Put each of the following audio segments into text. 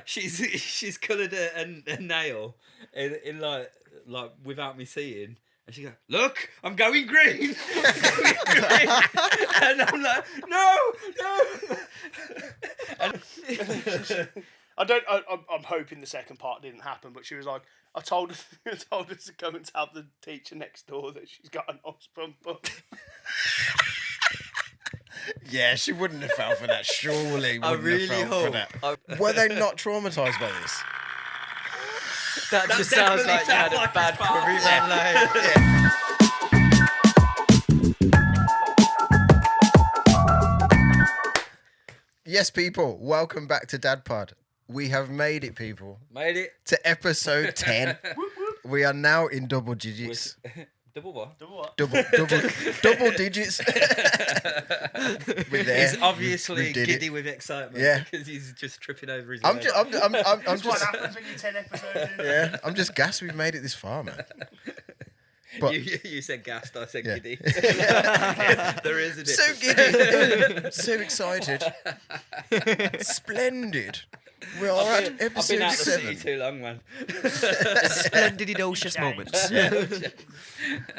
she's coloured a nail in like without me seeing. And she goes, look, I'm going green. And I'm like, no. And I'm hoping the second part didn't happen, but she was like, I told her to go and tell the teacher next door that she's got a nice bum. Yeah, she wouldn't have fell for that. Surely I wouldn't really have fell for hope. that. Were they not traumatised by this? That just sounds like you had a bad curry, man. Yes, people, welcome back to DadPod. We have made it, people. made it. To episode 10. We are now in double digits. Double what? Do what? Double digits. We're there. He's obviously We did giddy it. with excitement. Yeah. Because he's just tripping over his I'm leg. just, That's what happens when you're 10 episodes in. yeah, I'm just gassed we've made it this far, man. But You said gassed, I said Yeah. giddy. There is a so difference. giddy, so excited, splendid. We are I've at been episode out the 7. city too long, man. Splendid moments.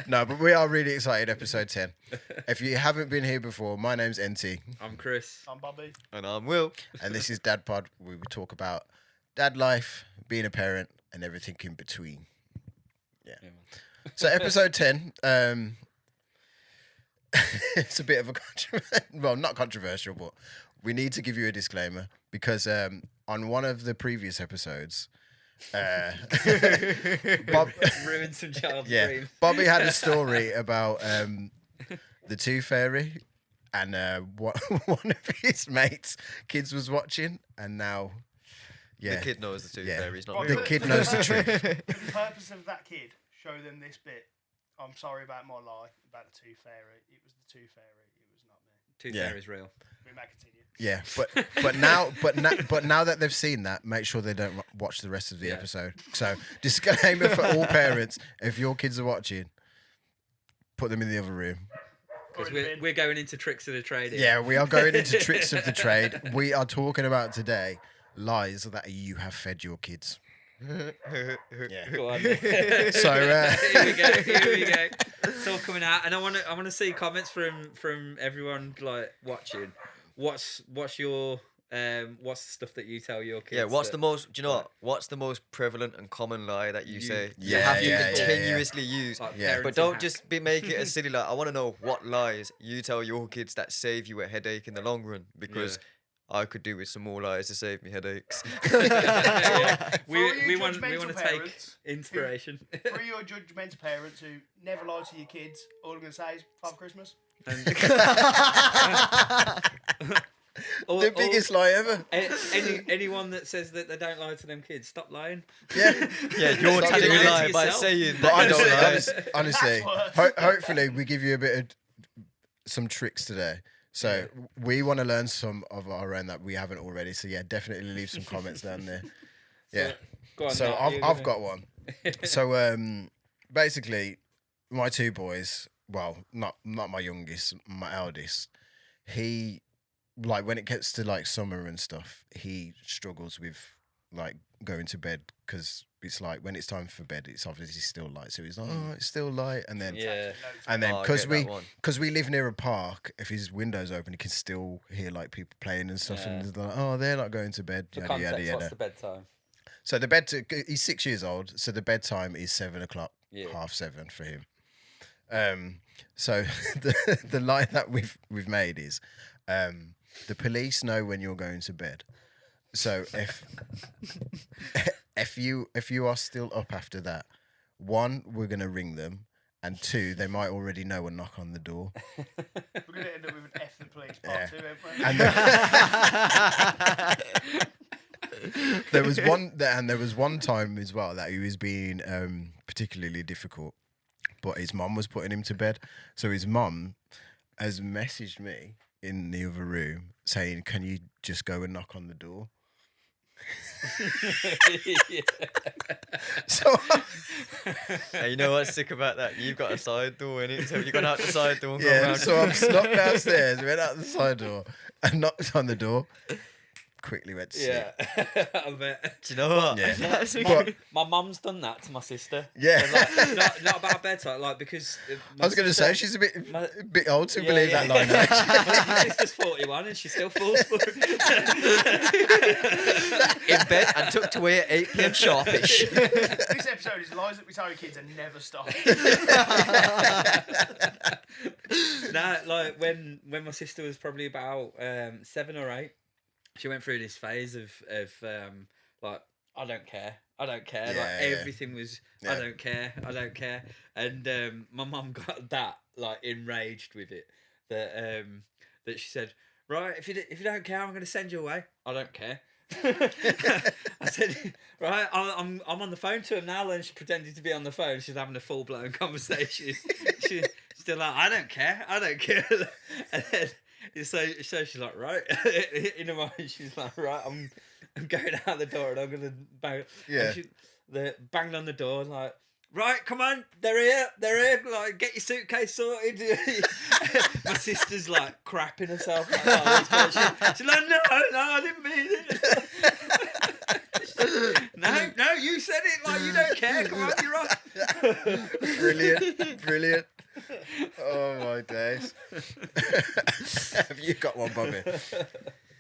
No, but we are really excited. Episode 10. If you haven't been here before, my name's NT, I'm Chris. I'm Bobby. And I'm Will. and this is DadPod. We will talk about dad life, being a parent, and everything in between. Yeah. So episode 10. It's a bit of a well, not controversial, but we need to give you a disclaimer because on one of the previous episodes, Bob, Ruined some child's yeah, dreams. Bobby had a story about the Tooth Fairy, and one of his mates' kids was watching, and now, yeah, The kid knows the Tooth Yeah. Fairy's not the real. kid knows the truth. For the purpose of that kid, show them this bit. I'm sorry about my lie about the Tooth Fairy. It was the Tooth Fairy. It was not me. Tooth Yeah. Fairy's real. We may continue. Yeah, but now that they've seen that, make sure they don't watch the rest of the episode. So disclaimer for all parents: if your kids are watching, put them in the other room. Because we're going into tricks of the trade here. Yeah, we are going into tricks of the trade. We are talking about today lies that you have fed your kids. Yeah. Go on. Here So we go. It's all coming out, and I want to see comments from everyone like watching. What's your what's the stuff that you tell your kids? Yeah, what's that- the most, do you know what? What's the most prevalent and common lie that you say you Yeah, have to yeah, yeah, continuously use? like Yeah. But parenting don't hacks? just make it a silly lie. I want to know what lies you tell your kids that save you a headache in the long run, because I could do with some more lies to save me headaches. Yeah. For all We you want to judgmental take parents inspiration. For your judgmental parents who never lie to your kids, all I'm going to say is Father Christmas. the biggest lie ever. Anyone that says that they don't lie to them kids, stop lying. Yeah. Yeah, you're Stop telling a lying to lie by yourself. saying But that you don't lie. honestly, That's worse. hopefully we give you a bit of some tricks today. So we want to learn some of our own that we haven't already. So yeah, definitely leave some comments down there. Yeah. Go on. So Nat, I've you're I've gonna- got one. So basically, my two boys. Well, not my youngest, my eldest. He, like, when it gets to like summer and stuff, he struggles with like going to bed because it's like when it's time for bed, it's obviously still light. So he's like, oh, it's still light, and then Yeah. and then Oh, I because get that we one. live near a park, if his window's open, he can still hear like people playing and stuff, and Yeah. he's like, oh, they're not going to bed. For Yada, yada, context, yada. what's the bedtime? So he's 6 years old, so the bedtime is 7 o'clock, Yeah. 7:30 for him. So the lie that we've made is, the police know when you're going to bed. So if you are still up after that, one, we're gonna ring them, and two, they might already know and knock on the door. We're going to end up with an F the police Yeah. part 2, aren't we? And there was one time as well that he was being particularly difficult, but his mum was putting him to bed. So his mum has messaged me in the other room saying, "Can you just go and knock on the door?" So Hey, you know what's sick about that? You've got a side door in it, so you've gone out the side door and gone yeah, round. so I've snuck downstairs, went out the side door, and knocked on the door. quickly went to sleep. Yeah, I bet. Do you know what? Yeah. That's a But- good- My mum's done that to my sister. Yeah. So, like, not about bedtime, like because I was going to say she's a bit old to Yeah, believe yeah. that line. Actually. My sister's 41 and she still falls for it. in bed and tucked away at 8 p.m. sharpish. This episode is lies that we tell our kids and never stop. Nah, like when my sister was probably about 7 or 8, she went through this phase of like I don't care. Like Yeah. everything was I Yeah. don't care. And my mum got that like enraged with it that that she said, right, if you don't care, I'm going to send you away. I don't care. I said, right, I'm on the phone to him now, and she pretended to be on the phone. She's having a full blown conversation. She's still like, I don't care. And then so she's like, right. In her mind, she's like, right, I'm going out the door and I'm gonna bang. Yeah. And they banged on the door like, right, come on, they're here. Like, get your suitcase sorted. My sister's like crapping herself. Like, oh, she's like, no, I didn't mean it. No, you said it. Like, you don't care. Come on, you're off. Brilliant. Oh my days. Have you got one, Bobby?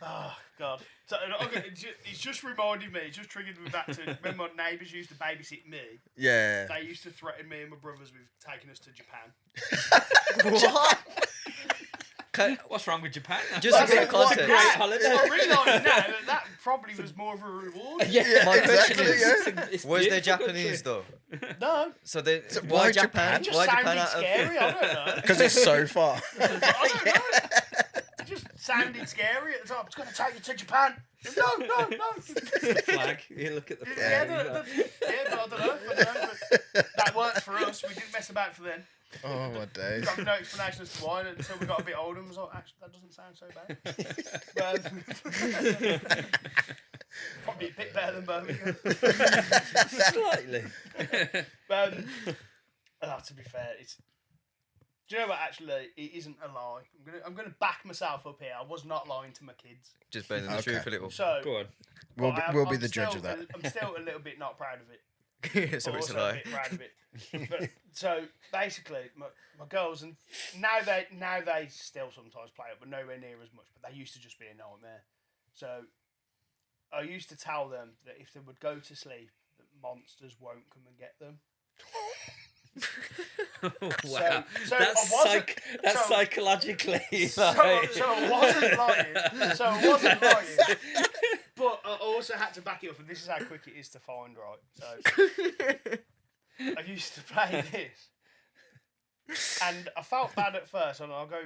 Oh, God. So, okay, it's just reminded me, it's just triggered me back to when my neighbours used to babysit me. Yeah. They used to threaten me and my brothers with taking us to Japan. What? What's wrong with Japan? Just a bit of What context. Great holiday. I realise now that probably was more of a reward. Yeah, My question exactly, is, It's was they beautiful Japanese country. though? No, So they So why why Japan? Japan? it just Why sounded Japan out of scary. I don't know. Because it's so far. I don't know. It just sounded scary at the time. It's going to take you to Japan. No. The flag. You look at the Yeah, flag. but I don't know. But that worked for us. We didn't mess about for then. Oh my days. Got no explanation as to why until we got a bit older and was like, actually, that doesn't sound so bad. But, probably a bit better than Birmingham. Slightly. To be fair, it's. Do you know what? Actually, it isn't a lie. I'm gonna back myself up here. I was not lying to my kids. Just bending the Okay. truth a little. So Go on. We'll be the judge of that. I'm still a little bit not proud of it. So it's a Also lie. bit proud of it. But, so basically, my girls, and now they still sometimes play it, but nowhere near as much. But they used to just be a nightmare. So I used to tell them that if they would go to sleep, that monsters won't come and get them. Wow. so that's I wasn't- that's so- psychologically. So like- I wasn't lying. But I also had to back it up, and this is how quick it is to find, right? So I used to play this, and I felt bad at first, and I'll go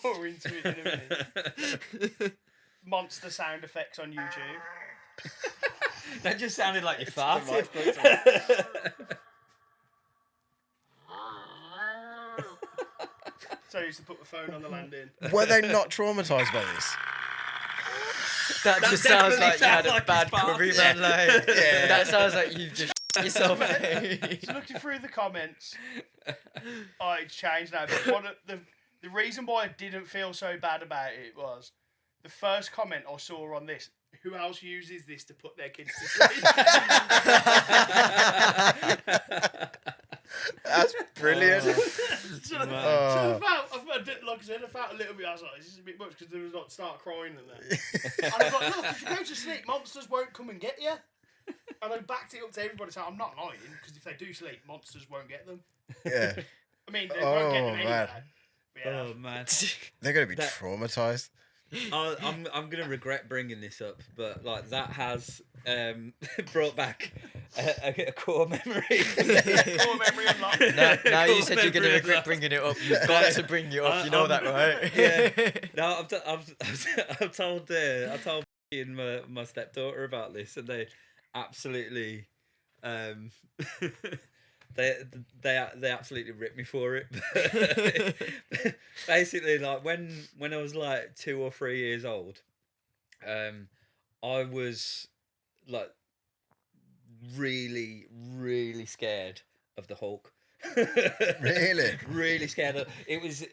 more into it in a minute. Monster sound effects on YouTube. That just sounded like you farted. So I used to put the phone on the landing. Were they not traumatized by this? That That just sounds definitely like you had sounds a like bad it's farted. curry, man. Like, Yeah. that sounds like you've just yourself. So looking through the comments, it's changed now. But one of the reason why I didn't feel so bad about it was the first comment I saw on this. Who else uses this to put their kids to sleep? That's brilliant. So Man. I felt a little bit. I was like, "This is a bit much," because there was like start crying and that. And I was like, "Look, if you go to sleep, monsters won't come and get you." And I backed it up to everybody, saying, "I'm not lying, because if they do sleep, monsters won't get them." Yeah. I mean, they won't get them Oh, anyway. man. But yeah, Oh man. They're going to be That- traumatized. I'm gonna regret bringing this up, but like that has brought back a core memory. core memory unlocked. Now you Core said you're going to memory regret unlocked. bringing it up. You've got to bring it up. You know that, right? Yeah. No, I've told I told and my stepdaughter about this, and they absolutely they absolutely ripped me for it. Basically, like when I was like 2 or 3 years old, I was like really scared of the Hulk. Really? Really scared of. It was,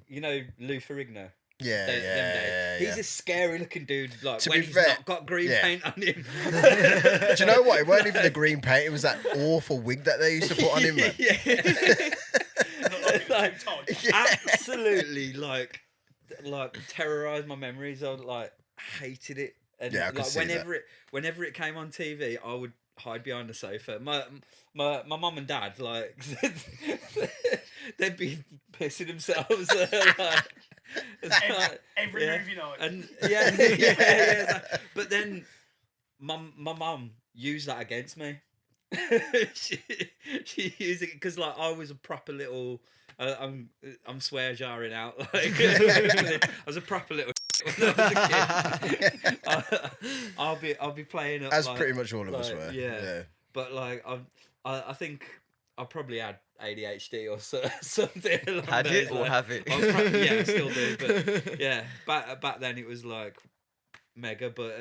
you know, Lou Ferrigno. Yeah, Them days. He's a scary looking dude. Like To when be he's fair, not got green yeah. paint on him. Do you know what? It weren't even the green paint. It was that awful wig that they used to put on him, man. Like, absolutely, like terrorized my memories. I like hated it, and Yeah, I could like see whenever it came on TV, I would hide behind the sofa. My mum and dad, like, they'd be pissing themselves. Every movie night. And yeah. But then my mum used that against me. she used it because like I was a proper little. I'm swear jarring out. Like I was a proper little when I was a kid. I'll be playing up. As like, pretty much all of us like, were. Yeah. But like I think I probably had ADHD or something. Along Had those it or lines. have it? Yeah, I still do. But yeah, back then it was like mega. But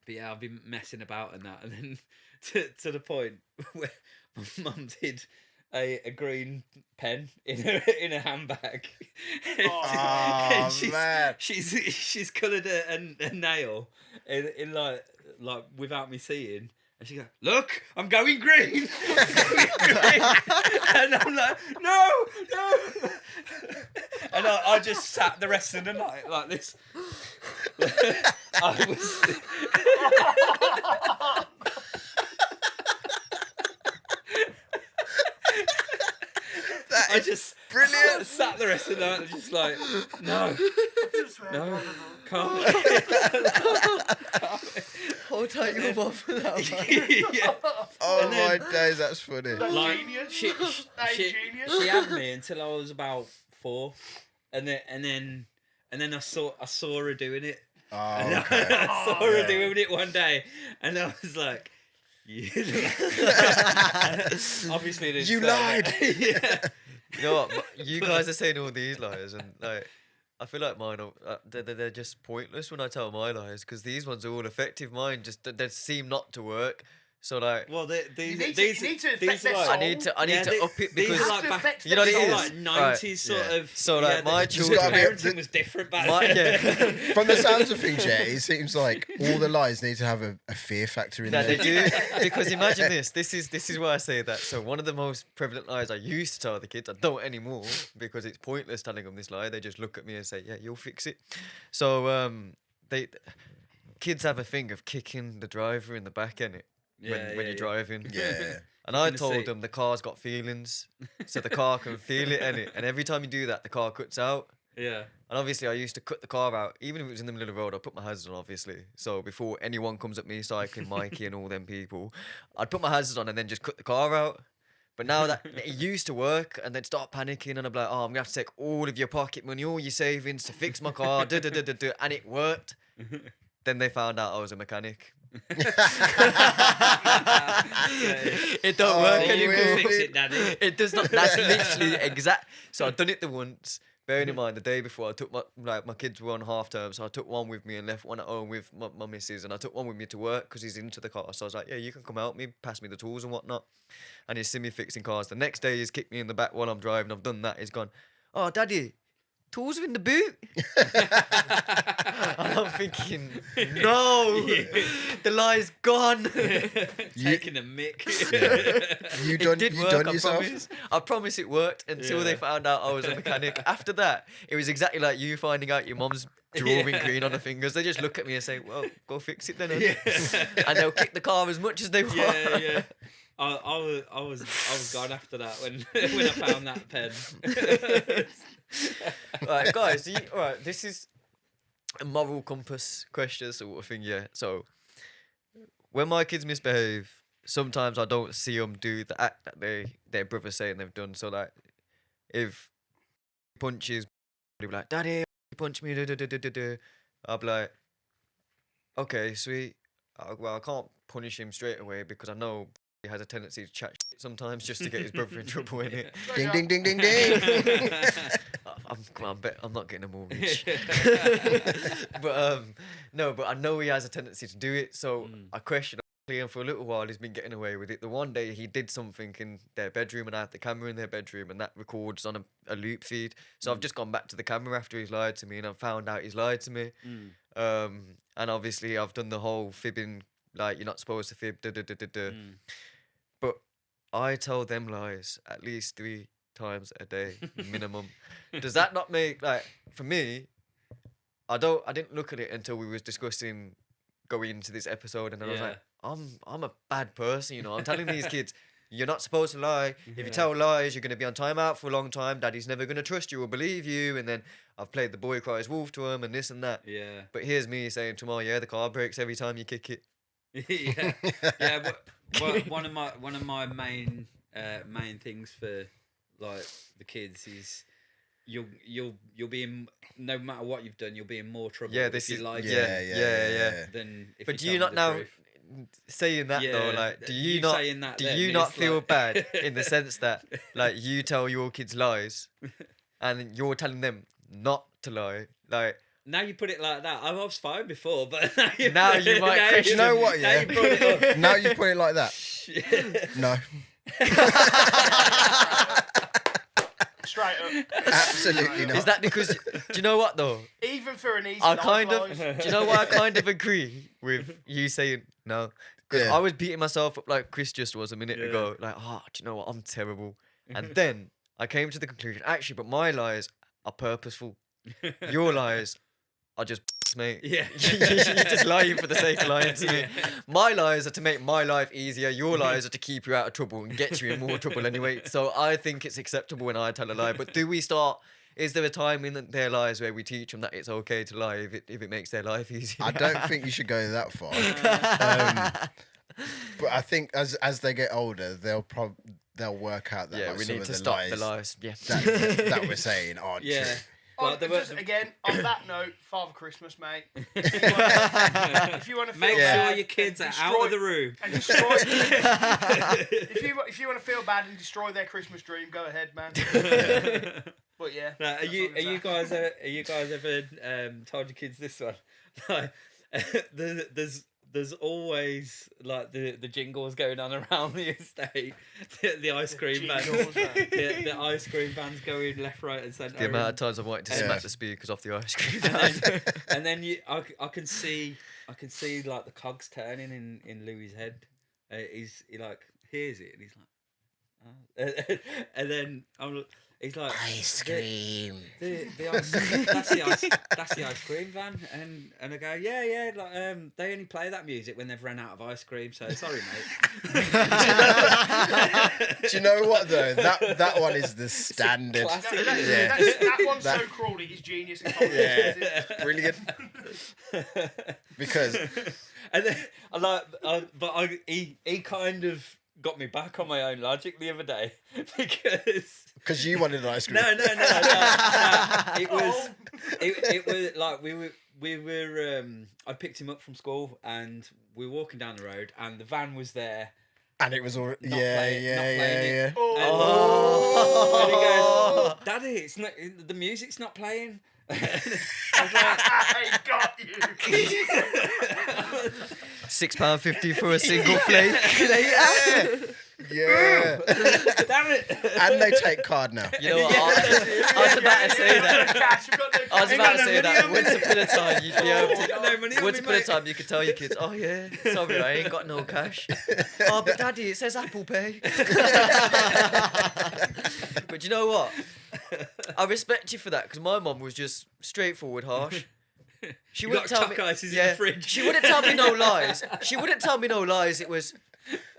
yeah, I've been messing about and that, and then to the point where my mum did a green pen in a handbag. Oh, man. She's coloured a nail in like without me seeing. And she goes, "Look, I'm going green." And I'm like, "No." And I just sat the rest of the night like this. I was. I just brilliant. sat the rest of the night and just like, no, can't. Hold tight your mum for that one. Yeah. Oh And then- my days, that's funny. Like, Genius. she Genius. she had me until I was about 4, and then I saw her doing it. Oh, And okay. I saw her yeah. doing it one day, and I was like, "You obviously didn't You say lied." that." Yeah. You know what? You guys are saying all these lies, and like, I feel like mine are they're just pointless when I tell my lies because these ones are all effective. Mine just they seem not to work. So like, Well, these You need to affect these their are soul. I need to up it these because are have like to back, affect you know what it these is? are like 90s sort Yeah. of. So, like, my the children- parenting was different back my, then. yeah. From the sounds of things, yeah, it seems like all the lies need to have a fear factor in No, there. they do because imagine this. This is why I say that. So one of the most prevalent lies I used to tell the kids, I don't anymore because it's pointless telling them this lie. They just look at me and say, "Yeah, you'll fix it." So kids have a thing of kicking the driver in the back, innit? When you're driving. Yeah. And I In the told seat. them the car's got feelings, so the car can feel it, innit? And every time you do that, the car cuts out. Yeah. And obviously, I used to cut the car out, even if it was in the middle of the road. I put my hazards on, obviously. So before anyone comes at me, cycling, Mikey, and all them people, I'd put my hazards on and then just cut the car out. But now that it used to work, and they'd start panicking, and I'm like, "Oh, I'm gonna have to take all of your pocket money, all your savings to fix my car," and it worked. Then they found out I was a mechanic. It don't Oh, work So you anymore. can fix it, Daddy. It does not. That's literally exact. So I'd done it the once. Bearing in mind, the day before I took my kids were on half term, so I took one with me and left one at home with my missus, and I took one with me to work because he's into the car. So I was like, "Yeah, you can come help me, pass me the tools and whatnot." And he's seen me fixing cars. The next day, he's kicked me in the back while I'm driving. I've done that. He's gone, "Oh, Daddy, tools are in the boot." And I'm thinking, no, the lie's gone. Taking a mick. You It done did you work, done I yourself? promise. I promise it worked until they Yeah. found out I was a mechanic. After that, it was exactly like you finding out your mum's drawing Yeah. green on her fingers. They just look at me and say, "Well, go fix it then." hun." Yeah. And they'll kick the car as much as they want. Yeah. I was gone after that when I found that pen. Right, guys. All right, this is a moral compass question sort of thing. Yeah. So when my kids misbehave, sometimes I don't see them do the act that their brother's saying they've done. So like, if he punches, they'll be like, "Daddy, you punched me." I'll be like, "Okay, sweet. Well, I can't punish him straight away because I know he has a tendency to chat shit sometimes just to get his brother in trouble, innit?" Ding ding ding ding ding. I'm not getting a mortgage. But no, but I know he has a tendency to do it, so I question, and for a little while he's been getting away with it. The one day he did something in their bedroom, and I have the camera in their bedroom, and that records on a loop feed. So I've just gone back to the camera after he's lied to me, and I've found out he's lied to me. And obviously I've done the whole fibbing, like you're not supposed to fib, But I tell them lies at least 3 times a day minimum. Does that not make, like, for me, I didn't look at it until we was discussing going into this episode, and I was like, I'm a bad person, you know. I'm telling these kids, you're not supposed to lie. If you tell lies, you're going to be on timeout for a long time. Daddy's never going to trust you or believe you. And then I've played the boy cries wolf to him and this and that. Yeah. But here's me saying to him, yeah, the car breaks every time you kick it. Yeah. But one of my main things for like the kids is you'll be in, no matter what you've done, you'll be in more trouble. Yeah, this if is you like yeah. Than if But do you you tell not them the now truth. saying that though? Like, do you saying that do then you not is feel like- bad in the sense that like you tell your kids lies, and you're telling them not to lie? Like, Now you put it like that. I was fine before, but now Now you might question- You know what, Now yeah? you brought it up. Now you put it like that. No, Straight up. absolutely not. is that because do you know what though? Even for an easy I life kind of, lies. do you know why I kind of agree with you saying no? Because Yeah. I was beating myself up like Chris just was a minute Yeah. ago. Like, oh, do you know what? I'm terrible. And then I came to the conclusion, actually, but my lies are purposeful. Your lies are just mate. Yeah. You're just lying for the sake of lying to me. My lies are to make my life easier. Your lies are to keep you out of trouble and get you in more trouble anyway. So I think it's acceptable when I tell a lie. But do we start? Is there a time in their lives where we teach them that it's okay to lie if it makes their life easier? I don't think you should go that far. But I think as they get older, they'll work out that Yeah, like, we some need of to the stop lies the lies. Yeah. that we're saying aren't Yeah. true. Well, there Just, were- again, on that note, Father Christmas, mate. If you want to feel Make bad sure your kids and are out of the destroy- room. and destroy. if you want to feel bad and destroy their Christmas dream, go ahead, man. But yeah. Now, are that's you all I'm guys ever told your kids this one? Like, there's always like the jingles going on around the estate. The ice cream van. jingles, man. The ice cream vans going left, right, and centre. The amount of times I wanted to Yeah. smack the speakers off the ice cream. and then I can see like the cogs turning in Louis's head. He like hears it and he's like, oh. And then he's like, Ice cream. The ice, that's the ice cream van, and I go, yeah, like they only play that music when they've run out of ice cream. So sorry, mate. Do you know what though? That one is the standard. Classic. That one's That- so cruel. It is genius. Yeah, brilliant. Because And then he kind of got me back on my own logic the other day because you wanted an ice cream. no. It was like we were I picked him up from school and we were walking down the road and the van was there. And it was all Not yeah. playing it. Oh. And he goes, Daddy, it's not the music's not playing. I was like, I got you. £6.50 for a single flake. Yeah. damn it! And they take card now. You know what? I was about to say that. Cash, we've got no I was cash. about to no say money that. on me. Once upon a time, you'd be able I got no money to. on Once me, upon a mate. time, you could tell your kids, "Oh yeah, sorry, I ain't got no cash." Oh, but Daddy, it says Apple Pay. But you know what? I respect you for that because my mum was just straightforward, harsh. She You wouldn't got tell me. choc ices in the fridge. She wouldn't tell me no lies. She wouldn't tell me no lies. It was,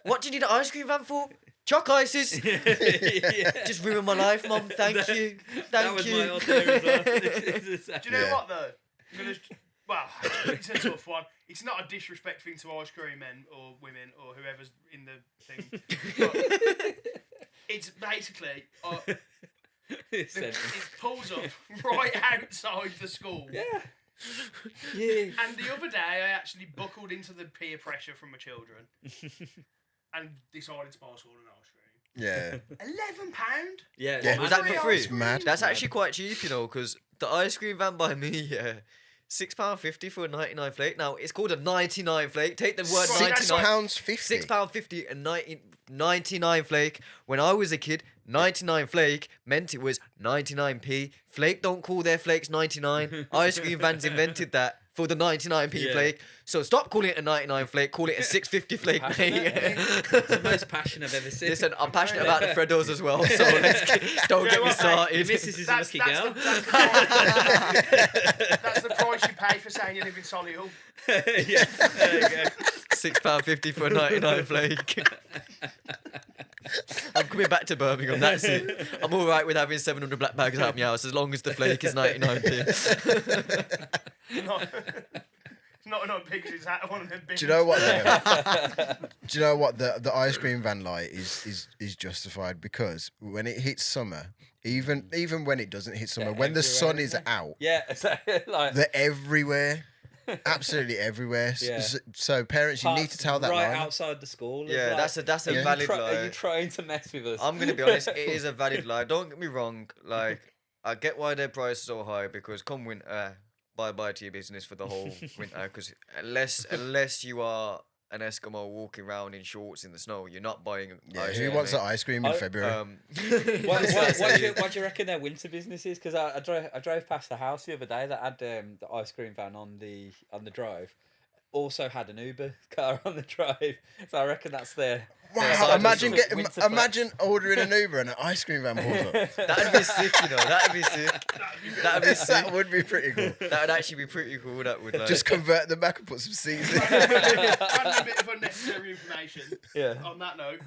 what do you need an ice cream van for? Choc ices. Yeah. Just ruined my life, Mum. Thank you. That Thank was you. my idea as well. Do you know Yeah. what though? I'm gonna, well, it's a tough one. It's not a disrespect thing to ice cream men or women or whoever's in the thing. But it's basically It's it sentence. pulls up right outside the school. Yeah. And the other day, I actually buckled into the peer pressure from my children and decided to buy us all an ice cream. Yeah. £11? Yeah. Yeah. Was that for free? It's mad. That's actually quite cheap, you know, because the ice cream van by me, yeah, £6.50 for a 99 flake. Now it's called a 99 flake. Take the word Right, that's 99. £6.50. £6.50 and 99 flake. When I was a kid, 99 flake meant it was 99p. Flake don't call their flakes 99. Ice cream vans invented that for the 99p Yeah. flake. So stop calling it a 99 flake. Call it a 650 flake, Passionate, mate. It's the most passion I've ever seen. Listen, I'm passionate about the Freddos as well. So don't get me what, mate? started. Your missus is a lucky girl. That's the price you pay for saying you live in Solihull. Yeah, there you go. £6.50 for a 99 flake. I'm coming back to Birmingham, that's it. I'm alright with having 700 black bags out of my house as long as the flake is 99p. Not enough big as that one of them big. Do you know what? Do you know what the ice cream van lie is justified because when it hits summer, even when it doesn't hit summer, They're when the sun everywhere, is isn't out, Yeah, so, like they're everywhere, absolutely everywhere. Yeah. So parents, you need to tell that right lie. outside the school. It's Yeah, like, that's a Yeah. valid Are lie. you trying to mess with us? I'm gonna be honest, it is a valid lie. Don't get me wrong, like I get why their price is so high because come winter, bye to your business for the whole winter. Because unless you are an Eskimo walking around in shorts in the snow, you're not buying. Yeah, ice who cream, wants mate. that ice cream in February? What do you reckon their winter business is? Because I drove past the house the other day that had the ice cream van on the drive. Also had an Uber car on the drive, so I reckon that's their. Wow! Imagine winter imagine ordering an Uber and an ice cream van pulls up. That'd be sick, you know. That'd be sick. That'd be sick. That would be pretty cool. That would actually be pretty cool. That would like. Just convert them back and put some seeds in. Random bit of unnecessary information. Yeah. On that note,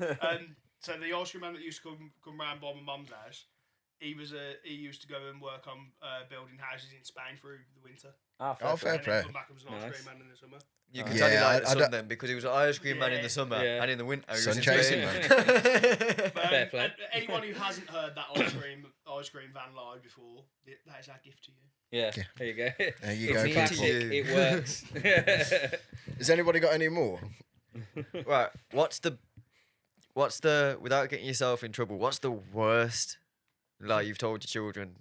so the ice cream man that used to come round by my mum's house, he used to go and work on building houses in Spain through the winter. Oh, fair And play. then come back and was an ice Nice. cream man in the summer. You can Yeah, tell he liked I the sun don't- then because he was an ice cream man in Yeah. the summer Yeah. and in the winter he Sun was in chasing, Spain. man. But, Fair play. anyone who hasn't heard that ice cream van live before, that is our gift to you. Yeah, there you go. There you It's go, classic, people. It works. Has anybody got any more? Right, what's the without getting yourself in trouble? What's the worst lie you've told your children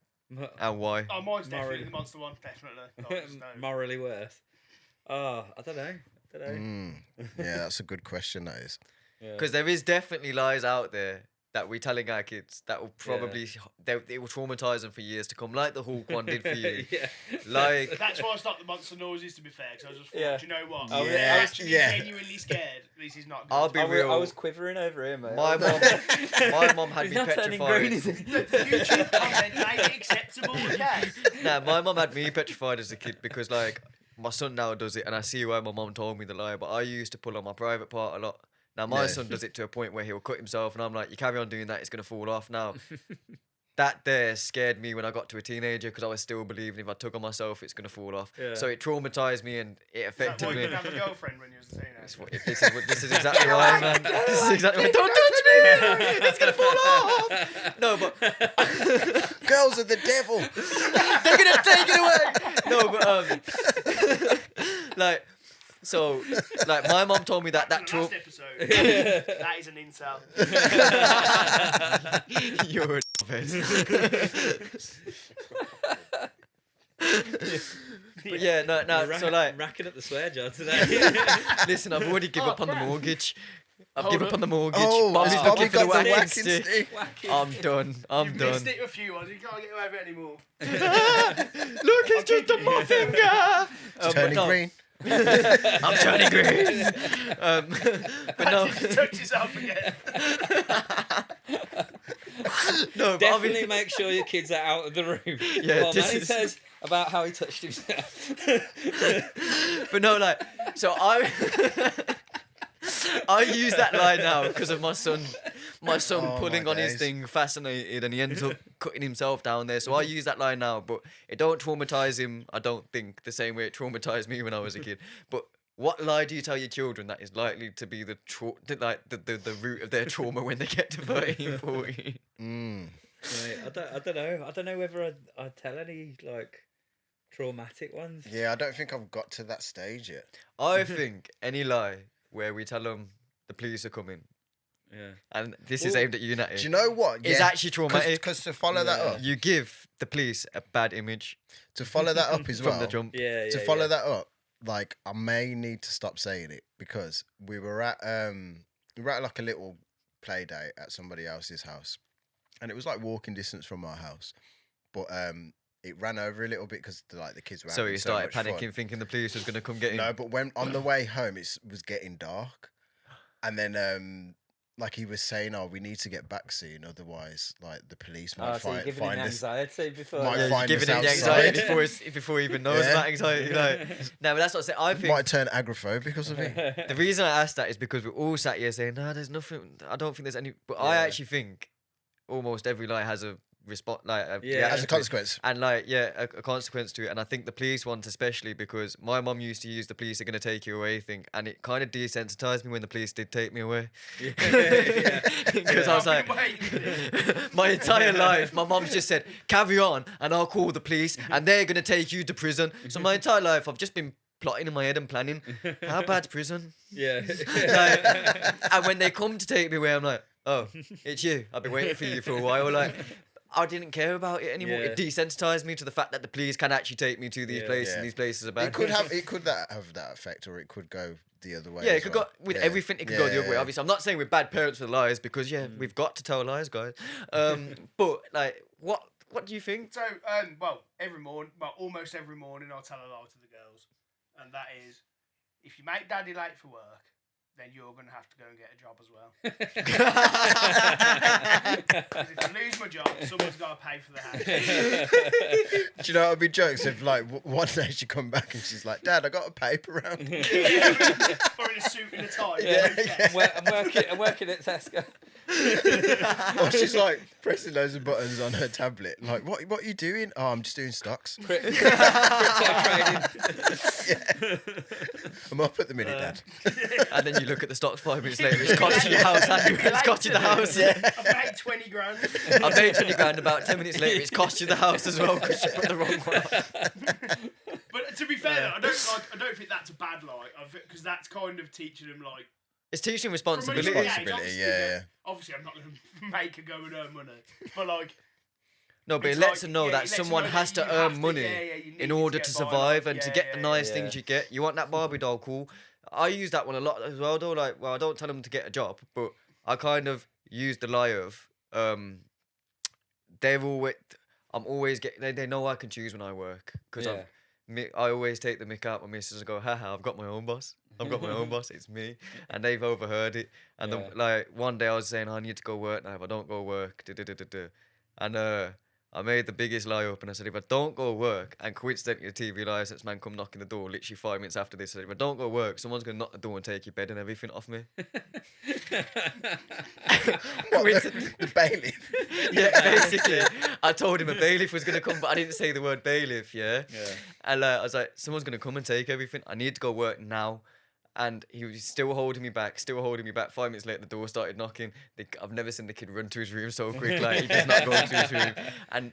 and why? Oh, mine's definitely Morally. the monster one, definitely. Oh, there's no- Morally worse. Oh, I don't know. Yeah, that's a good question. That is. Yeah. Because there is definitely lies out there that we're telling our kids that will probably it will traumatize them for years to come, like the Hawk one did for you. Yeah. Like That's why I stopped the monster noises, to be fair, because I just thought, Yeah. do you know what? I was- Yeah, I'm actually yeah. genuinely scared. This is not good. I'll be I real. was quivering over here, mate. my mom had He's me not turning petrified. green, is he? YouTube content made it acceptable, okay? Nah, my mum had me petrified as a kid because like my son now does it and I see why my mum told me the lie, but I used to pull on my private part a lot. Now my Yeah. son does it to a point where he'll cut himself and I'm like, you carry on doing that, it's gonna fall off. Now that there scared me when I got to a teenager because I was still believing if I tug on myself it's gonna fall off. Yeah. So it traumatized me and it Is that affected why you me. didn't have a girlfriend when you was a This teenager? this is exactly why, man. This is exactly why. Don't touch me! It's gonna fall off! No, but Girls are the devil. they're gonna take it away. No, but like my mom told me that Last trauma. episode. That is an incel. You're a But yeah, no. You're So like, racking up the swear jar today. listen, I've already given up on the crap. mortgage. I've Hold given up up. on the mortgage. Oh, Mommy's has looking Bobby for the got the whacking whacking stick. stick? I'm done. I'm You've done. missed it a few ones. You can't get away with it anymore. Look, it's just a my finger. Turning no. green. I'm turning green. But no, Touch yourself again. no. But Definitely make sure your kids are out of the room. Yeah, Well, this Manny is- says about how he touched himself. But no, like, so I use that line now because of my son. My son Oh, pulling my on his days. thing, fascinated, and he ends up cutting himself down there. So I use that line now, but it don't traumatize him. I don't think the same way it traumatized me when I was a kid. But what lie do you tell your children that is likely to be the root of their trauma when they get to 13, 14? Mm. Right, I don't know. I don't know whether I'd tell any like traumatic ones. Yeah, I don't think I've got to that stage yet. I think any lie where we tell them the police are coming Yeah. And this is Ooh. aimed at you, Natty. Do you know what? It's actually traumatic. Because to follow that up, You give the police a bad image to follow that up as from well. the jump. Yeah. To follow that up, like I may need to stop saying it because we were at like a little play date at somebody else's house, and it was like walking distance from our house, but it ran over a little bit because like the kids were. So having you started much panicking, fun. thinking the police was going to come get you. No, but when on the way home, it was getting dark, and then like he was saying, "Oh, we need to get back soon, otherwise, like the police might so you're find giving him us." anxiety before. Might Yeah, find you're us giving him the outside. anxiety before he even knows Yeah. about anxiety. Like, no, but that's what I say. I think Might turn agoraphobic because of it. the reason I asked that is because we're all sat here saying, "No, there's nothing. I don't think there's any." But I Yeah. actually think almost every lie has a response, like a Yeah. reaction As a to it. consequence. And like, yeah, a consequence to it. And I think the police ones, especially because my mum used to use the police are going to take you away thing. And it kind of desensitized me when the police did take me away. Yeah. Because I was like, I've been waiting for this. my entire life, my mum's just said, carry on and I'll call the police and they're going to take you to prison. So my entire life, I've just been plotting in my head and planning, how bad's prison? Yeah. Like, and when they come to take me away, I'm like, oh, it's you. I've been waiting for you for a while. Like, I didn't care about it anymore. Yeah. It desensitized me to the fact that the police can actually take me to these Yeah. places Yeah. and these places are bad. It could have that effect, or it could go the other way. Yeah, as it could well. go with Yeah. everything. It could go the other way. Yeah. Obviously, I'm not saying we're bad parents for lies because we've got to tell lies, guys. But like, what do you think? So, every morning, almost every morning, I'll tell a lie to the girls, and that is, if you make Daddy late for work, then you're going to have to go and get a job as well. Because if I lose my job, someone's got to pay for the house. Do you know what would be jokes if like one day she come back and she's like, "Dad, I got a paper round." Or in a suit and a tie. Yeah. I'm working at Tesco. Or she's like pressing loads of buttons on her tablet. Like, what are you doing? Oh, I'm just doing stocks. Crypto trading. Yeah. I'm up at the minute, Dad. And then you look at the stocks 5 minutes later. It's cost you the house. Andrew. It's cost you the house. I've made 20 grand. I made 20 grand. About 10 minutes later, it's cost you the house as well because you put the wrong one on. But to be fair, though, I don't think that's a bad lie, because that's kind of teaching them like It's teaching from a responsibility. young age, Responsibility, obviously, yeah. Obviously, I'm not going to make her go and earn money, but like. No, but It's it lets like, them know yeah, that it lets them someone know has that to you have earn to- money yeah, you need in to order get to by, survive like, and to yeah, get yeah, the nice yeah. things you get. You want that Barbie doll, cool. I use that one a lot as well, though. Like, well, I don't tell them to get a job, but I kind of use the lie of I'm always they know I can choose when I work because Yeah. I always take the mick out my missus and go, haha, I've got my own boss. I've got my own boss. It's me. And they've overheard it. And Yeah. like one day I was saying, I need to go work now. If I don't go work, and I made the biggest lie up and I said, if I don't go work, and coincidentally the TV license man come knocking the door literally 5 minutes after this, I said, if I don't go work, someone's going to knock the door and take your bed and everything off me. The bailiff. Yeah, basically. I told him a bailiff was going to come, but I didn't say the word bailiff, yeah? Yeah. And I was like, someone's going to come and take everything. I need to go work now. And he was still holding me back. 5 minutes later, the door started knocking. I've never seen the kid run to his room so quick. Like, he just not going to his room. And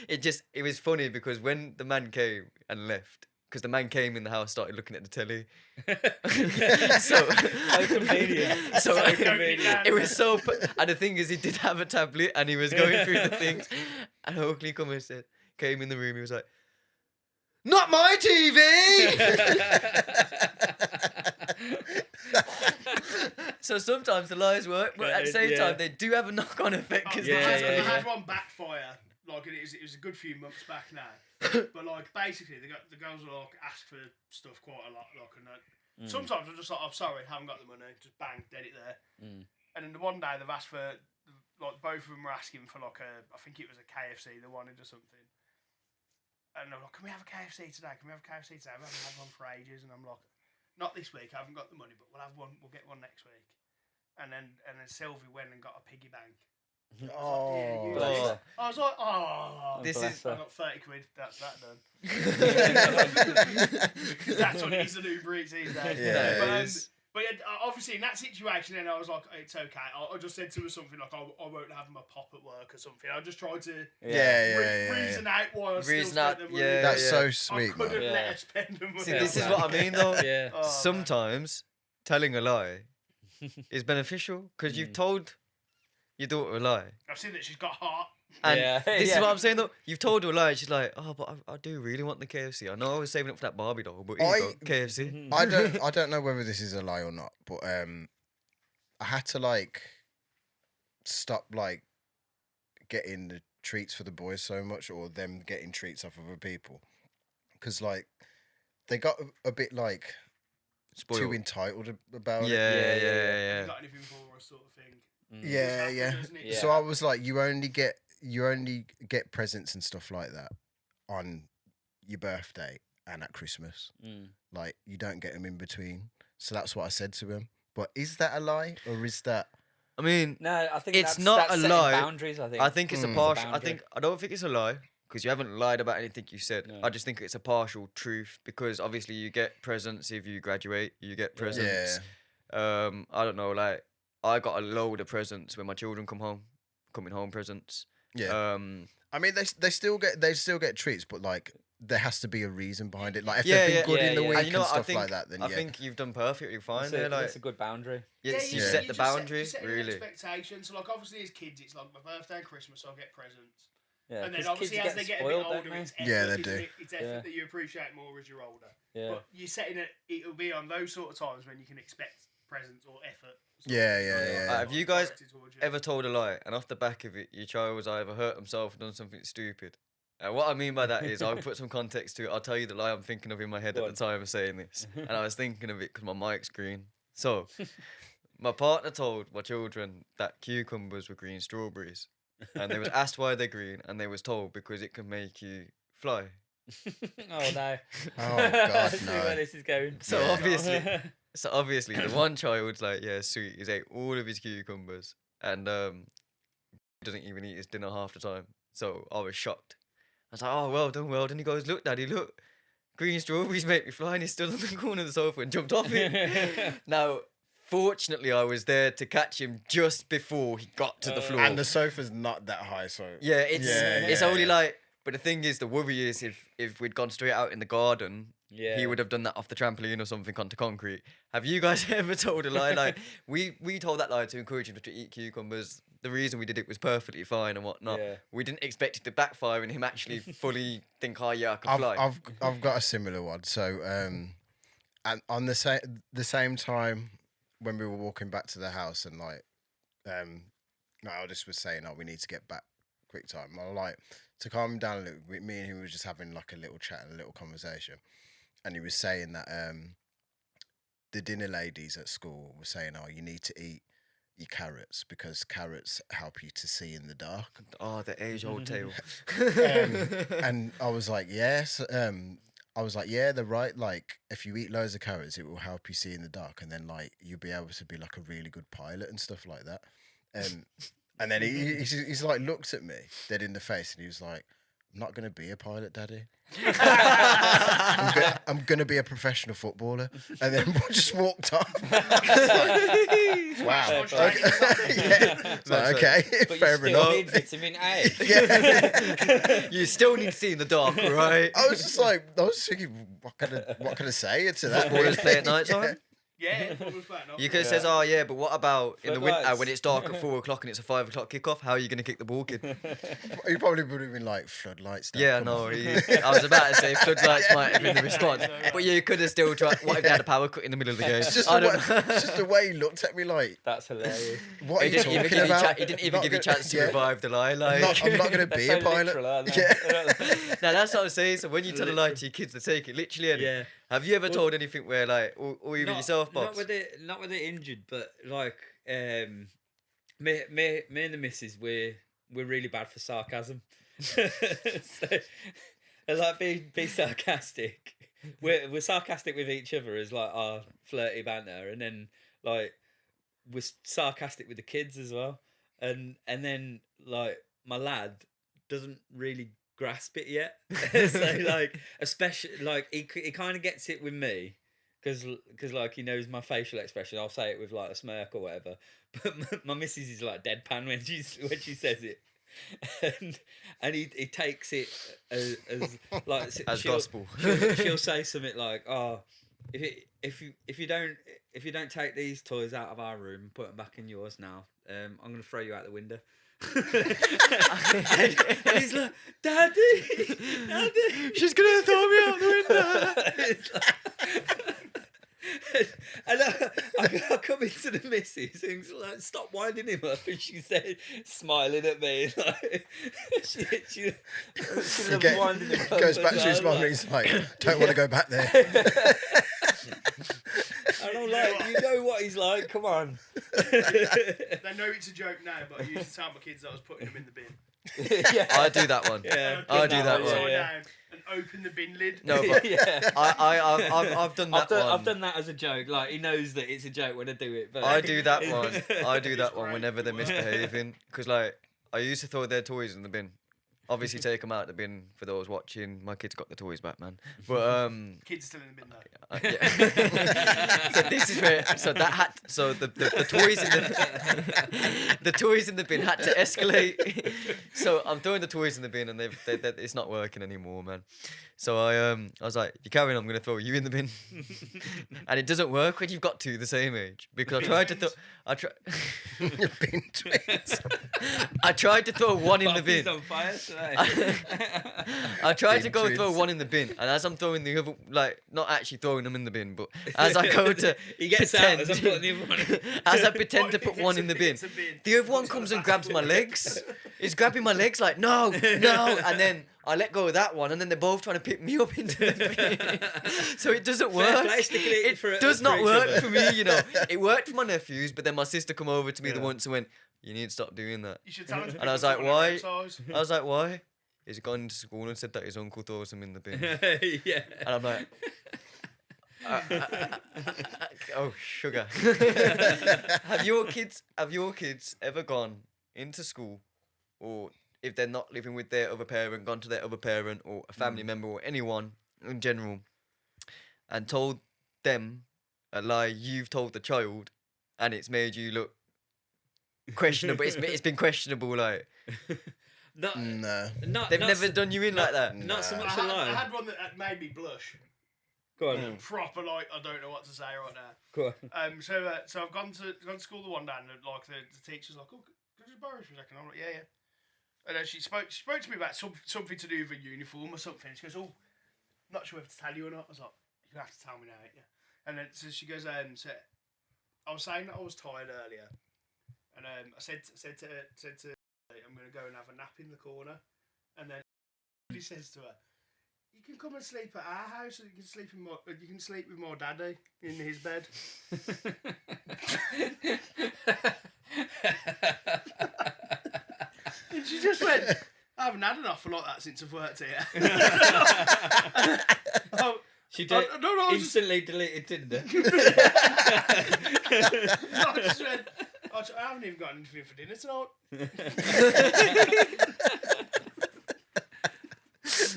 it was funny because when the man came and left, because the man came in the house, started looking at the telly. So convenient. So convenient. it was so. And the thing is, he did have a tablet, and he was going through the things. And Oakley came in the room. He was like, "Not my TV." So sometimes the lies work, but at the same Yeah. time, they do have a knock-on effect. Cause Yeah, I yeah, had one backfire. Like it was a good few months back now. But like basically, the girls will like ask for stuff quite a lot. Like and sometimes I'm just like, "I'm sorry, haven't got the money." Just bang, dead it there. And then the one day they've asked for like both of them were asking for like I think it was a KFC they wanted or something. And they're like, "Can we have a KFC today? Can we have a KFC today? We haven't had one for ages." And I'm like, "Not this week. I haven't got the money, but we'll have one. We'll get one next week." And then Sylvie went and got a piggy bank. Oh. I was like, "Oh, This bless is- her. I got 30 quid. That's that done." That's what it is an Uber Eats these days. Yeah, but, it is. but yeah, obviously in that situation, then I was like, "It's okay." I just said to her something like, "I won't have my pop at work" or something. I just tried to Yeah. reason out why I still Reason spent out- the money. yeah, That's so I sweet, couldn't man. let her spend the money. See, this is what I mean, though. Yeah. Oh, man. Sometimes telling a lie Oh, is beneficial because you've told your daughter a lie. I've seen that she's got heart. And Yeah, this is yeah. what I'm saying though. You've told her a lie. She's like, oh, but I do really want the KFC. I know I was saving up for that Barbie doll, but here you go, KFC. I don't know whether this is a lie or not, but I had to like stop like getting the treats for the boys so much, or them getting treats off other people, because like they got a bit like Spoiled. too entitled about it. Yeah. Have you got anything for us, sort of thing? Yeah, It's yeah. happened, isn't it? So I was like, you only get presents and stuff like that on your birthday and at Christmas. Like you don't get them in between. So that's what I said to him. But is that a lie, or is that? I mean, No, I think It's that's, not that's a setting lie. boundaries. I think. I think it's a Mm. partial. I boundary. don't think it's a lie because you haven't lied about anything you said. No. I just think it's a partial truth because obviously you get presents if you graduate. You get presents. I don't know. Like I got a load of presents when my children coming home presents. Yeah. I mean, they still get treats, but like there has to be a reason behind it. Like if Yeah, they've been good yeah, in the yeah. week And and, you know what, stuff like that, then I yeah. think you've done perfectly fine That's there. Like that's a good boundary. you Yeah. set the just boundary you set an really. expectation. So like obviously as kids, it's like my birthday and Christmas, I'll get presents. Yeah, And then 'cause obviously kids as they get a bit spoiled, older, don't it's effort, Yeah, they isn't do. it? It's effort Yeah. that you appreciate more as you're older. Yeah. But you're setting it. It'll be on those sort of times when you can expect presents or effort. Yeah. Have you guys directed towards you. Ever told a lie and off the back of it, your child was either hurt himself or done something stupid? And what I mean by that is, I'll put some context to it. I'll tell you the lie I'm thinking of in my head Go at on. the time of saying this. And I was thinking of it because my mic's green. So, my partner told my children that cucumbers were green strawberries. And they was asked why they're green, and they was told because it can make you fly. Oh no. Oh, God, See no. where this is going. So Yeah. obviously, the one child's like, yeah, sweet. He's ate all of his cucumbers, and he doesn't even eat his dinner half the time. So I was shocked. I was like, oh, well done, well done. He goes, look, Daddy, look. Green strawberries make me fly, and he stood on the corner of the sofa and jumped off it. Now, fortunately, I was there to catch him just before he got to the floor. And the sofa's not that high, so Yeah, it's Yeah, only yeah. like. But the thing is, the worry is if we'd gone straight out in the garden, Yeah. he would have done that off the trampoline or something onto concrete. Have you guys ever told a lie? Like we told that lie to encourage him to eat cucumbers. The reason we did it was perfectly fine and whatnot. Yeah. We didn't expect it to backfire and him actually fully think, oh yeah, I can fly. I've got a similar one. So and on the same time when we were walking back to the house, and like my eldest was saying, oh, we need to get back quick time. I like to calm him down a little bit. Me and him was just having like a little chat and a little conversation, and he was saying that the dinner ladies at school were saying, oh, you need to eat your carrots because carrots help you to see in the dark. Oh, the age-old tale. And I was like, yes. I was like, yeah, they're right. Like, if you eat loads of carrots, it will help you see in the dark, and then like you'll be able to be like a really good pilot and stuff like that. And then he's like looked at me dead in the face, and he was like, I'm not gonna be a pilot, Daddy. I'm gonna be a professional footballer, and then just walked off. Wow. Okay. Yeah. It's like, okay, But fair you still enough. need vitamin A. Yeah. You still need to see in the dark, right? I was just like, I was thinking, what can I say to that? Footballers play at night time. Yeah, football's back now. You could have said, oh yeah, but what about in the winter Floodlights. when it's dark at 4 o'clock and it's a 5 o'clock kickoff? How are you going to kick the ball, kid? You probably would have been like floodlights. Dad, Yeah, come no. on." I was about to say floodlights might have been the response, Yeah. but you could have still tried. What if they had a power cut in the middle of the game? It's just, I the way, don't know. it's just the way he looked at me like, That's hilarious. what are He you didn't even talking give you about? he didn't even Not give you a gonna- chance to yeah. revive the lie. Like, I'm not going to be They're a so pilot. literal, aren't they? Yeah. now that's what I'm saying. So when you tell a lie to your kids, they take it literally. innit? Yeah. Have you ever Well, told anything where like, or even yourself, Bob? Not with it injured, but like me and the missus, we're really bad for sarcasm. So like be sarcastic. We're sarcastic with each other as like our flirty banter, and then like we're sarcastic with the kids as well. And then like my lad doesn't really grasp it yet. So like especially like he kind of gets it with me because like he knows my facial expression. I'll say it with like a smirk or whatever, but my missus is like deadpan when she says it. And he takes it as like As she'll- gospel. she'll say something like, oh, if you don't take these toys out of our room and put them back in yours now, I'm gonna throw you out the window. and he's like, Daddy, She's gonna throw me out the window. And I come into the missus and he's like, stop winding him up, and she's there smiling at me like she loves winding him up. Goes back to his mum and he's like, don't want to go back there. And I'm like, you know what he's like, come on. They know it's a joke now, but I used to tell my kids that I was putting them in the bin. Yeah. I do that one. Yeah, I do that Upside one. down and open the bin lid. No, but Yeah. I've done that one. I've done that as a joke. Like, he knows that it's a joke when I do it. But I do that one. I do that one great. whenever they're misbehaving. Because, like, I used to throw their toys in the bin. Obviously, take them out of the bin for those watching. My kids got the toys back, man. But, Kids still in the bin though. yeah. So this is where. So that had. So the toys in the toys in the bin had to escalate. So I'm throwing the toys in the bin and it's not working anymore, man. So I was like, you carry on, I'm gonna throw you in the bin. And it doesn't work when you've got two the same age, because I tried to throw. Bin twins. I tried to throw one in the Bobby's bin. on fire today. I tried to Bin go twins. throw one in the bin, and as I'm throwing the other, like, not actually throwing them in the bin, but as I go to He gets pretend, out as I'm putting the other one in. as I pretend to What if put he one gets in the a- bin, gets a bin, the other one puts it on comes the and back grabs of my the- legs. He's grabbing my legs like, no, no, and then I let go of that one, and then they're both trying to pick me up into the bin. So it doesn't Fair work. play, sticking it It for- does for not each work other. for me, you know. It worked for my nephews, but then my sister come over to me the Yeah. once and went, you need to stop doing that. You should tell them to And I was pick like, up one why? of their size. I was like, why? He's gone into school and said that his uncle throws him in the bin. Yeah. And I'm like, oh, sugar. Have your kids ever gone into school, or if they're not living with their other parent, gone to their other parent or a family member or anyone in general, and told them a lie you've told the child, and it's made you look questionable? It's been questionable, like Not, No. not, they've not never so, done you in like that. Not so Nah. much I a lie. had one that made me blush. Go on. Proper, like, I don't know what to say right now. Go on. So I've gone to school the one day, and like the teacher's like, "Oh, could you borrow for a second?" I'm like, "Yeah." And then she spoke to me about something to do with a uniform or something. She goes, "Oh, not sure if to tell you or not." I was like, "You have to tell me now, ain't you?" And then so she goes, so I was saying that I was tired earlier, and I said to I'm gonna go and have a nap in the corner, and then he says to her, "You can come and sleep at our house, and you can sleep with my daddy in his bed." And she just went, "I haven't had an offer like that since I've worked here." Oh, She did I don't know, I was just- instantly deleted Tinder. I just went, I haven't even got anything for dinner tonight.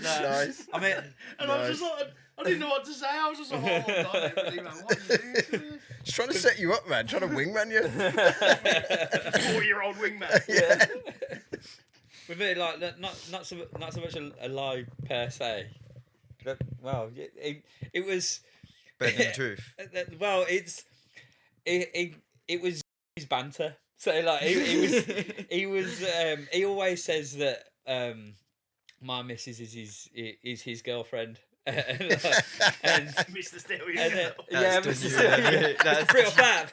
Nice. I mean, And I was just like, I didn't know what to say. I was just like, "Oh my god, everybody, man, what are you doing to me?" Just trying to set you up, man. Trying to wingman you. 4-year-old wingman. Yeah. with me, like not so much a lie per se. But, well, it was. Better than the truth. Well, it was his banter. So like he always says that my missus is his girlfriend. and Mr. Steele, and, yeah. yeah, That's Mr. done you, Steele, that's- Mr. Pretty fab.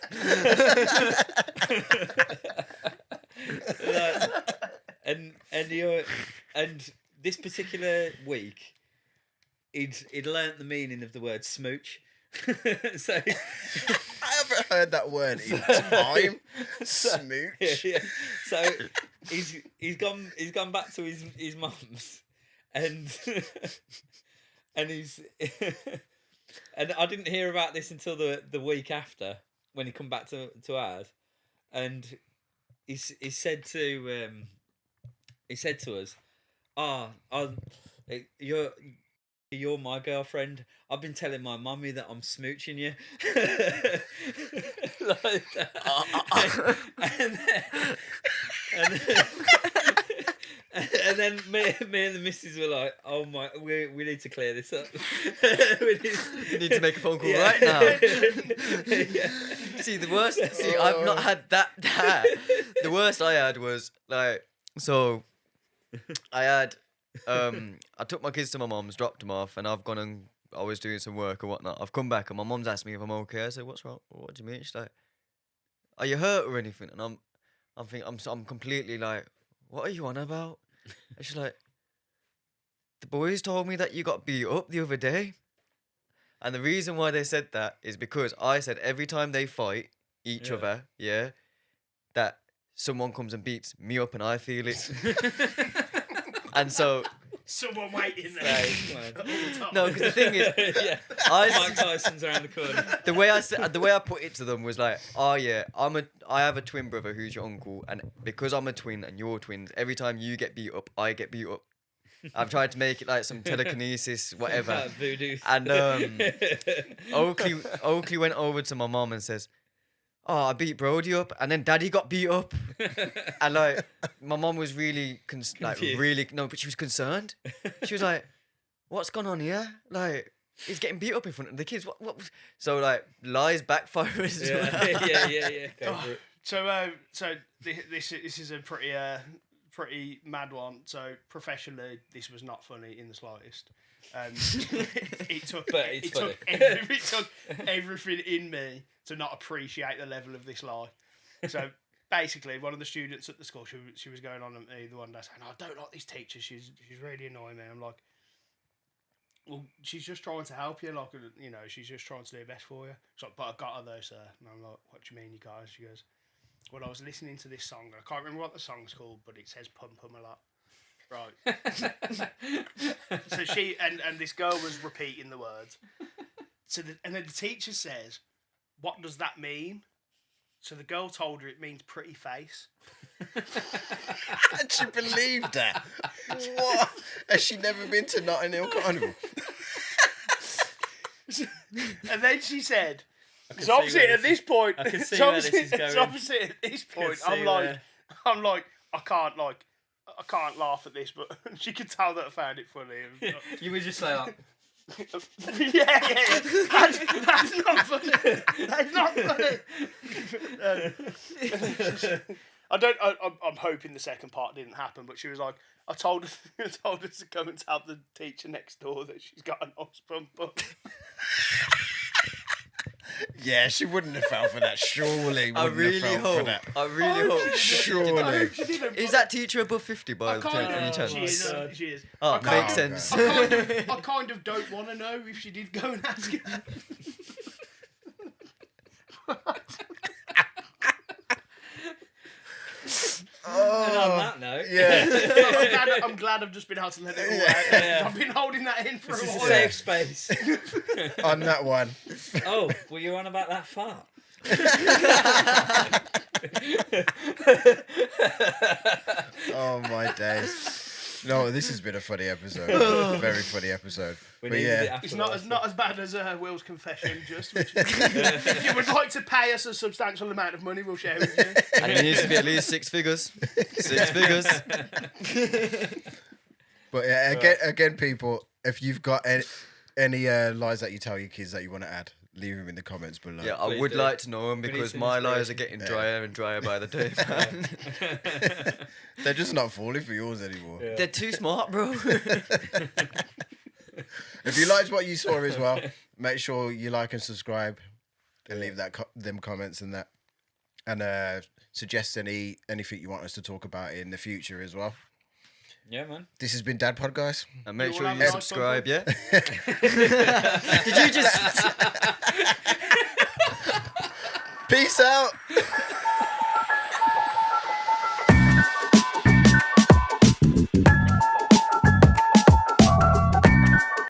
And this particular week, he'd learnt the meaning of the word smooch. So I haven't heard that word in time. Smooch. yeah. So he's gone back to his mum's, and he's and I didn't hear about this until the week after, when he come back to ours, and he said to us, you're my girlfriend. I've been telling my mummy that I'm smooching you." Like that. And then me and the missus were like, "Oh my, we need to clear this up. You need to make a phone call Yeah. right now. Yeah. See, the worst. See, I've not had that. The worst I had was like, so I had, I took my kids to my mum's, dropped them off, and I've gone and I was doing some work or whatnot. I've come back and my mum's asked me if I'm okay. I said, "What's wrong? What do you mean?" She's like, "Are you hurt or anything?" And I'm completely like, "What are you on about?" And she's like, "The boys told me that you got beat up the other day." And the reason why they said that is because I said every time they fight each Yeah. other, yeah, that someone comes and beats me up and I feel it. And so, Someone waiting there. Right, man. All the time. no, because the thing is, Yeah. I Mike Tyson's around the corner. the way I put it to them was like, "Oh yeah, I have a twin brother who's your uncle, and because I'm a twin and you're twins, every time you get beat up, I get beat up." I've tried to make it like some telekinesis, whatever. Like voodoo. And Oakley went over to my mom and says, "Oh, I beat Brody up, and then Daddy got beat up." And like, my mom was really Confused. but she was concerned. She was like, "What's going on here? Like, he's getting beat up in front of the kids. What?" So like, lies backfire as well. Yeah. Go for it. So this is a pretty mad one. So professionally, this was not funny in the slightest. It took But it's funny. it took everything in me to not appreciate the level of this lie. So basically, one of the students at the school, she was going on at me the one day saying, "I don't like this teacher. She's really annoying me." I'm like, "Well, she's just trying to help you. Like, you know, she's just trying to do her best for you." She's like, "But I got her though, sir." And I'm like, "What do you mean, you guys?" She goes, "Well, I was listening to this song. I can't remember what the song's called, but it says pum pum a lot." Right. So she and this girl was repeating the words. So and then the teacher says, "What does that mean?" So the girl told her it means pretty face. And she believed that. What? Has she never been to Notting Hill Carnival? And then she said, can "So see obviously where at this point, I can see so where this is going. so obviously at this point, see I'm like, I can't laugh at this, but she could tell that I found it funny. You would just say like, yeah. That's not funny. That's not funny. I'm hoping the second part didn't happen, but she was like, I told her to come and tell the teacher next door that she's got a nice bum bum. Yeah, she wouldn't have fell for that. Surely I wouldn't really have fell for hope. that. I really hope. Surely. She didn't, Is that teacher above 50 by the kind any of, chance? she is. She is. Oh, I kind makes of- sense. I kind of don't want to know if she did go and ask her. and on that note, Yeah. I'm glad I've just been able to let it all Yeah. out. Yeah. I've been holding that in for this a is a while. safe space. On that one. Oh, were you on about that fart? Oh my days. No, this has been a funny episode. Very funny episode. We But needed it yeah, after It's the not last as bad as Will's confession. If you would like to pay us a substantial amount of money, we'll share with you. And it needs to be at least 6 figures. 6 figures. but yeah, again, people, if you've got any lies that you tell your kids that you want to add, leave them in the comments below. Yeah, I Please would do. like to know them need because some my lies are inspiration. getting drier and drier by the day, man. They're just not falling for yours anymore. Yeah. They're too smart, bro. If you liked what you saw as well, make sure you like and subscribe and leave them comments and that. And suggest anything you want us to talk about in the future as well. Yeah, man. This has been DadPod, guys. And make You sure wanna you have a nice subscribe, phone yeah? Did you just... Peace out.